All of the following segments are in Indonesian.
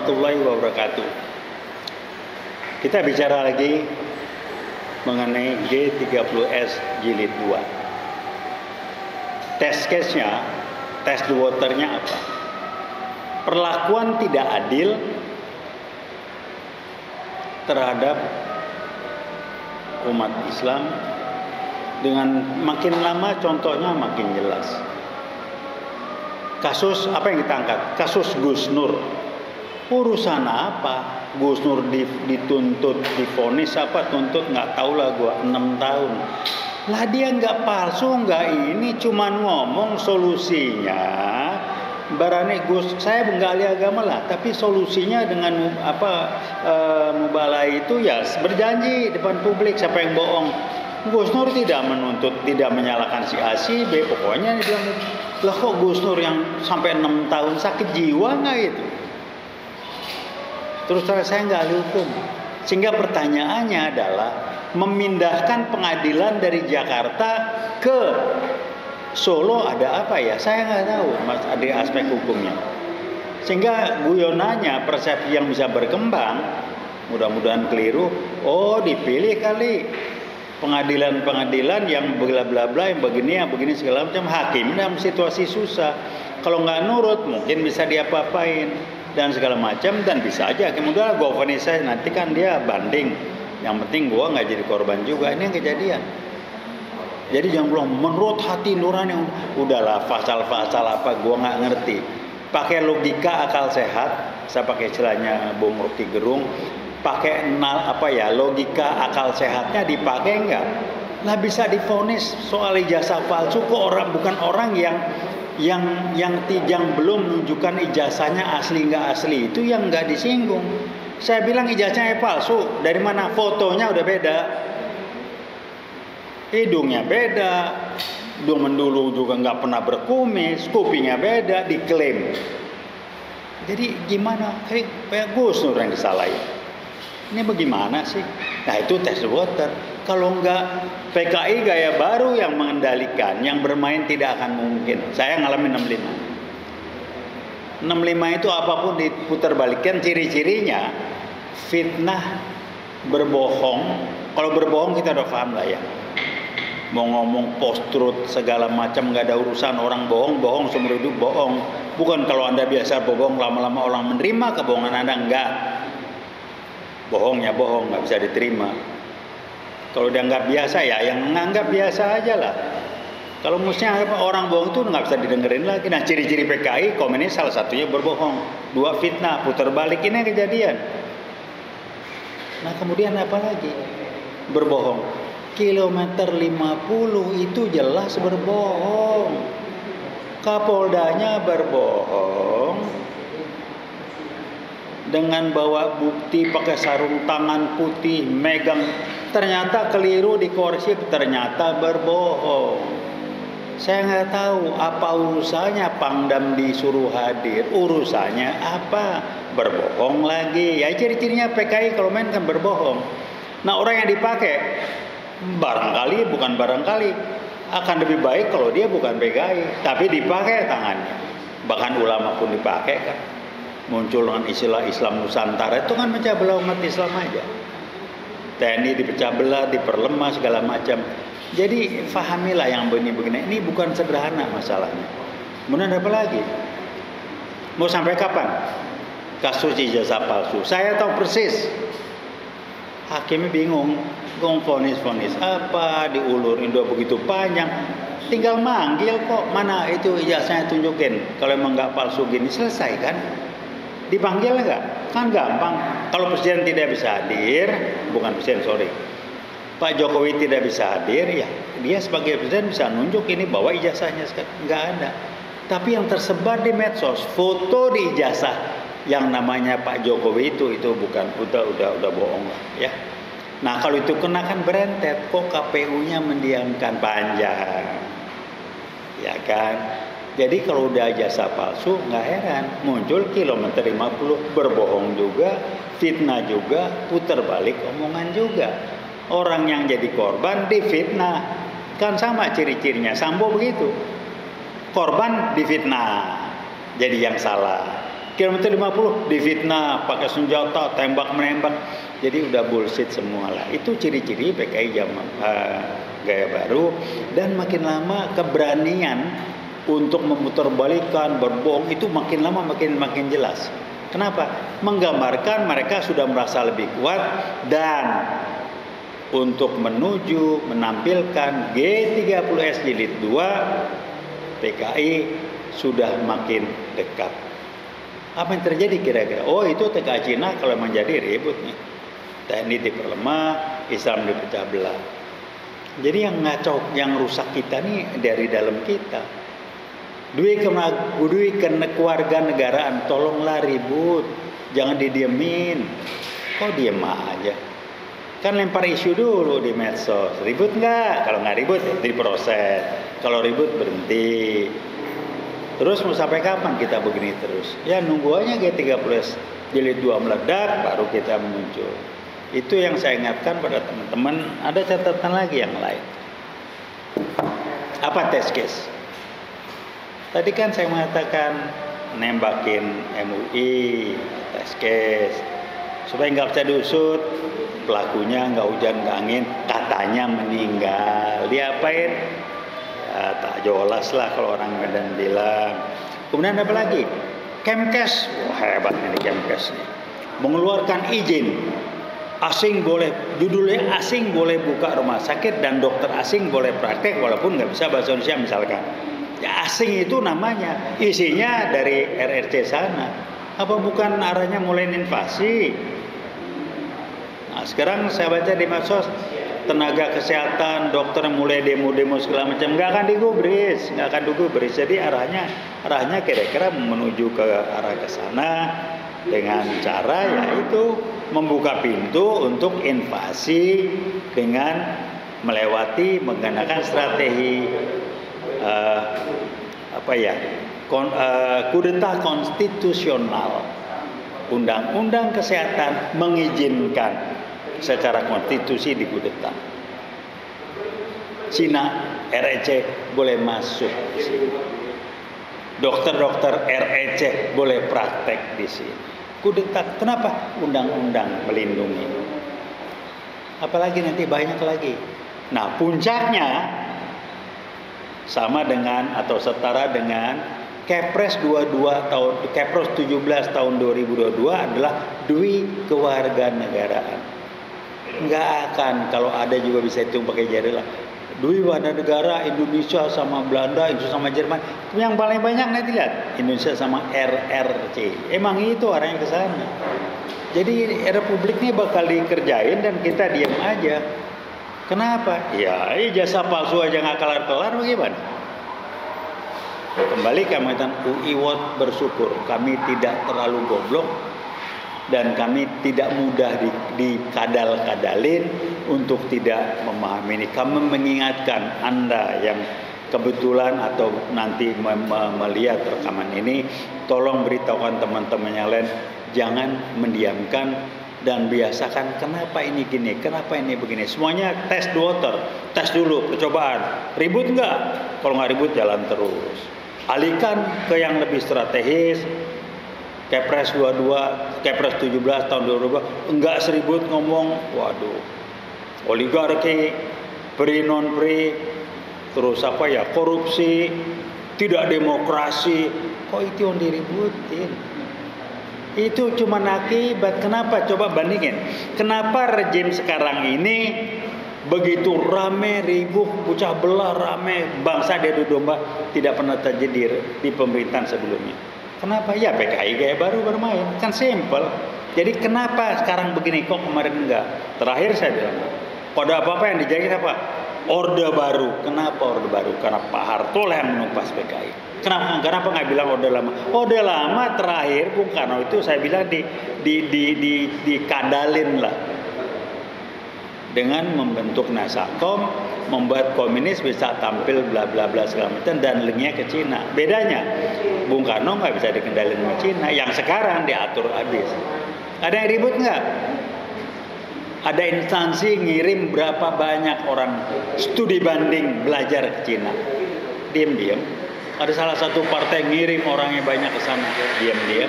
warahmatullahi wabarakatuh. Kita bicara lagi mengenai G30S jilid 2. Test case-nya, test the water-nya apa? Perlakuan tidak adil terhadap umat Islam, dengan makin lama contohnya makin jelas. Kasus apa yang kita angkat? Kasus Gus Nur. Urusan apa? Gus Nur dituntut, divonis apa? Tuntut nggak tahu lah gua 6 tahun. Lah dia nggak palsu, nggak ini, cuman ngomong solusinya. Barane Gus, saya nggak ahli agama lah, tapi solusinya dengan mubalah itu ya berjanji depan publik. Siapa yang bohong? Gus Nur tidak menuntut, tidak menyalahkan si A si B, pokoknya dia bilang, lah kok Gus Nur yang sampai 6 tahun sakit jiwa nggak itu? Terus saya nggak ahli hukum, sehingga pertanyaannya adalah memindahkan pengadilan dari Jakarta ke Solo ada apa ya? Saya nggak tahu, Mas, ada aspek hukumnya. Sehingga guyonannya persepsi yang bisa berkembang, mudah-mudahan keliru. Oh, dipilih kali pengadilan-pengadilan yang bla bla bla, yang begini segala macam. Hakim dalam situasi susah, kalau nggak nurut mungkin bisa diapa-apain dan segala macam, dan bisa aja hakim udah gue vonis saya, nanti kan dia banding. Yang penting gue nggak jadi korban juga. Ini yang kejadian. Jadi jangan bilang menurut hati nurani, udahlah pasal-pasal apa gue nggak ngerti. Pakai logika akal sehat, saya pakai istilahnya Bung Rocky Gerung, pakai logika akal sehatnya dipakai nggak? Lah bisa divonis soal ijazah palsu kok bukan orang yang belum menunjukkan ijazahnya asli nggak asli, itu yang nggak disinggung. Saya bilang ijazahnya palsu, dari mana? Fotonya udah beda. Hidungnya beda, dulu juga nggak pernah berkumis, kupingnya beda, diklaim. Jadi gimana? Kayak Gus Nur yang disalahin. Ini bagaimana sih? Nah itu test water. Kalau nggak, PKI gaya baru yang mengendalikan, yang bermain tidak akan mungkin. Saya ngalamin 65. 65 itu apapun diputar balikan, ciri-cirinya fitnah, berbohong. Kalau berbohong kita udah paham lah ya. Mau ngomong post-truth segala macam, nggak ada urusan. Orang bohong seumur hidup bohong. Bukan kalau Anda biasa bohong, lama-lama orang menerima kebohongan Anda, enggak. Bohongnya bohong, nggak bisa diterima. Kalau dia nggak biasa ya, yang menganggap biasa aja lah. Kalau mestinya orang bohong itu nggak bisa didengerin lagi. Nah ciri-ciri PKI komunis salah satunya berbohong. 2 fitnah, putar balik, ini yang kejadian. Nah kemudian apa lagi? Berbohong. Kilometer 50 itu jelas berbohong. Kapoldanya berbohong dengan bawa bukti pakai sarung tangan putih, megang, ternyata keliru, dikoreksi, ternyata berbohong. Saya nggak tahu apa urusannya Pangdam disuruh hadir, urusannya apa? Berbohong lagi. Ya ciri-cirinya PKI kalau main kan berbohong. Nah orang yang dipakai bukan barangkali akan lebih baik kalau dia bukan PKI tapi dipakai tangannya. Bahkan ulama pun dipakai kan. Muncul dengan istilah Islam Nusantara, itu kan pecah belah umat Islam aja. TNI dipecah belah, diperlemah segala macam. Jadi fahamilah yang begini-begini. Ini bukan sederhana masalahnya. Kemudian apa lagi? Mau sampai kapan kasus ijazah palsu? Saya tahu persis. Hakimnya bingung, vonis apa, diulurin udah begitu panjang, tinggal manggil kok, mana itu ijazahnya tunjukin. Kalau emang nggak palsu gini, selesai kan? Dipanggil nggak? Kan gampang. Kalau presiden tidak bisa hadir, bukan presiden Pak Jokowi tidak bisa hadir, ya dia sebagai presiden bisa nunjuk ini bahwa ijazahnya nggak ada. Tapi yang tersebar di medsos, foto di ijazah yang namanya Pak Jokowi itu bukan, udah bohong lah ya. Nah kalau itu kena kan berentet, kok KPU-nya mendiamkan, panjang ya kan. Jadi kalau udah ijazah palsu nggak heran muncul kilometer 50, berbohong juga, fitnah juga, putar balik omongan juga. Orang yang jadi korban difitnah, kan sama ciri-cirinya. Sambo begitu, korban difitnah jadi yang salah, kilometer 50 difitnah, pakai senjata, tembak menembak. Jadi udah bullshit semua lah. Itu ciri-ciri PKI zaman gaya baru. Dan makin lama keberanian untuk memutarbalikkan, berbohong itu makin lama makin jelas. Kenapa? Menggambarkan mereka sudah merasa lebih kuat dan untuk menampilkan G30S jilid 2 PKI sudah makin dekat. Apa yang terjadi kira-kira? Oh, itu TKI Cina kalau menjadi ribut nih. TNI diperlemah, Islam dipecah belah. Jadi yang ngacau, yang rusak kita nih dari dalam kita. Dui keluarga negaraan, tolonglah ribut, jangan didiemin. Kok diem aja? Kan lempar isu dulu di medsos. Ribut nggak? Kalau nggak ribut, diproses. Kalau ribut berhenti. Terus mau sampai kapan kita begini terus? Ya nunggu aja G30S jilid 2 meledak, baru kita muncul. Itu yang saya ingatkan pada teman-teman. Ada catatan lagi yang lain. Apa test case? Tadi kan saya mengatakan nembakin MUI, test case. Supaya nggak bisa diusut, pelakunya nggak hujan nggak angin, katanya meninggal. Diapain? Ya, tak jelas lah kalau orang Medan bilang. Kemudian apa lagi? Kemkes, wah hebat ini Kemkes nih. Mengeluarkan izin asing boleh, judulnya asing boleh buka rumah sakit dan dokter asing boleh praktek walaupun nggak bisa bahasa Indonesia misalkan. Ya asing itu namanya, isinya dari RRC sana. Apa bukan arahnya mulai invasi? Nah, sekarang saya baca di medsos, tenaga kesehatan, dokter mulai demo-demo segala macam, nggak akan digubris. Jadi arahnya kira-kira menuju ke arah ke sana dengan cara yaitu membuka pintu untuk invasi dengan menggunakan strategi kudeta konstitusional. Undang-undang kesehatan mengizinkan secara konstitusi dikudeta. Cina REC boleh masuk di sini. Dokter-dokter REC boleh praktek di sini. Kudeta, kenapa? Undang-undang melindungi. Apalagi nanti banyak lagi. Nah, puncaknya sama dengan atau setara dengan Kepres 17 tahun 2022 adalah dui kewarganegaraan. Enggak akan, kalau ada juga bisa hitung pakai jari lah. Dui warga negara Indonesia sama Belanda, Indonesia sama Jerman. Yang paling banyak nanti lihat Indonesia sama RRC. Emang itu arahnya ke sana. Jadi republik ini bakal dikerjain dan kita diam aja. Kenapa? Ya ijazah palsu aja nggak kelar-kelar bagaimana? Kembali kami UI World bersyukur kami tidak terlalu goblok dan kami tidak mudah dikadal-kadalin untuk tidak memahami ini. Kami mengingatkan Anda yang kebetulan atau nanti melihat rekaman ini, tolong beritahukan teman-teman yang lain, jangan mendiamkan dan biasakan kenapa ini gini, kenapa ini begini. Semuanya test the water, tes dulu, percobaan. Ribut nggak? Kalau nggak ribut jalan terus. Alihkan ke yang lebih strategis. Kepres 17 tahun 2022 enggak seribut ngomong, waduh, oligarki, pri non pri, terus korupsi, tidak demokrasi, kok itu yang diributin? Itu cuma akibat. Kenapa? Coba bandingin. Kenapa rejim sekarang ini begitu rame, ribuh, pecah belah, rame, bangsa diadu domba, tidak pernah terjadi di pemerintahan sebelumnya. Kenapa? Ya PKI gaya baru bermain. Kan simple. Jadi kenapa sekarang begini kok kemarin enggak? Terakhir saya bilang, pada apa-apa yang dijaga apa? Orde baru. Kenapa orde baru? Karena Pak Harto lah yang menumpas PKI. Kenapa nggak bilang orde lama? Orde lama terakhir Bung Karno itu saya bilang dikadalin lah. Dengan membentuk Nasakom, membuat komunis bisa tampil bla bla bla segala macam dan linknya ke Cina. Bedanya Bung Karno nggak bisa dikendalin sama Cina, yang sekarang diatur habis. Ada yang ribut nggak? Ada instansi ngirim berapa banyak orang studi banding belajar ke Cina. Diam-diam. Ada salah satu partai ngirim orangnya banyak ke sana, diam-diam.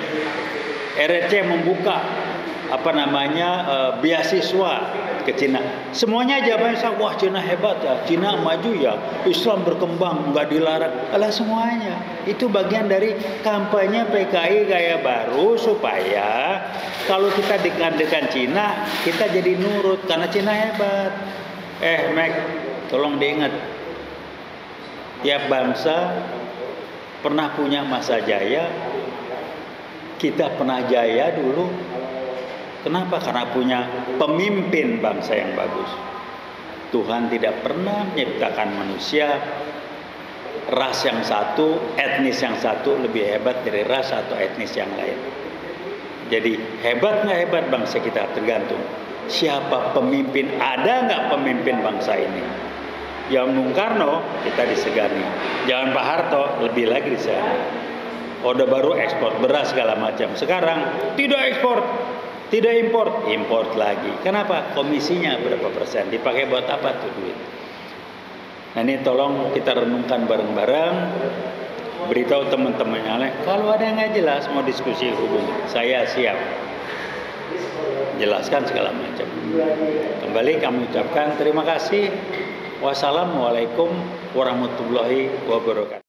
RRC membuka beasiswa ke Cina. Semuanya jawabannya, wah Cina hebat ya, Cina maju ya, Islam berkembang, nggak dilarang. Alah semuanya. Itu bagian dari kampanye PKI Gaya Baru supaya kalau kita dekat Cina, kita jadi nurut karena Cina hebat. Mek, tolong diingat. Tiap bangsa pernah punya masa jaya. Kita pernah jaya dulu. Kenapa? Karena punya pemimpin bangsa yang bagus. Tuhan tidak pernah menciptakan manusia ras yang satu, etnis yang satu lebih hebat dari ras atau etnis yang lain. Jadi hebat nggak hebat bangsa kita tergantung siapa pemimpin. Ada nggak pemimpin bangsa ini? Yang Bung Karno kita disegani, jangan Pak Harto lebih lagi disegani. Orde Baru ekspor beras segala macam. Sekarang tidak ekspor, tidak import lagi. Kenapa? Komisinya berapa persen? Dipakai buat apa tuh duit? Nah ini tolong kita renungkan bareng-bareng. Beritahu teman-teman yang lain. Kalau ada yang nggak jelas mau diskusi hubungi, saya siap jelaskan segala macam. Kembali kami ucapkan terima kasih. Wassalamualaikum warahmatullahi wabarakatuh.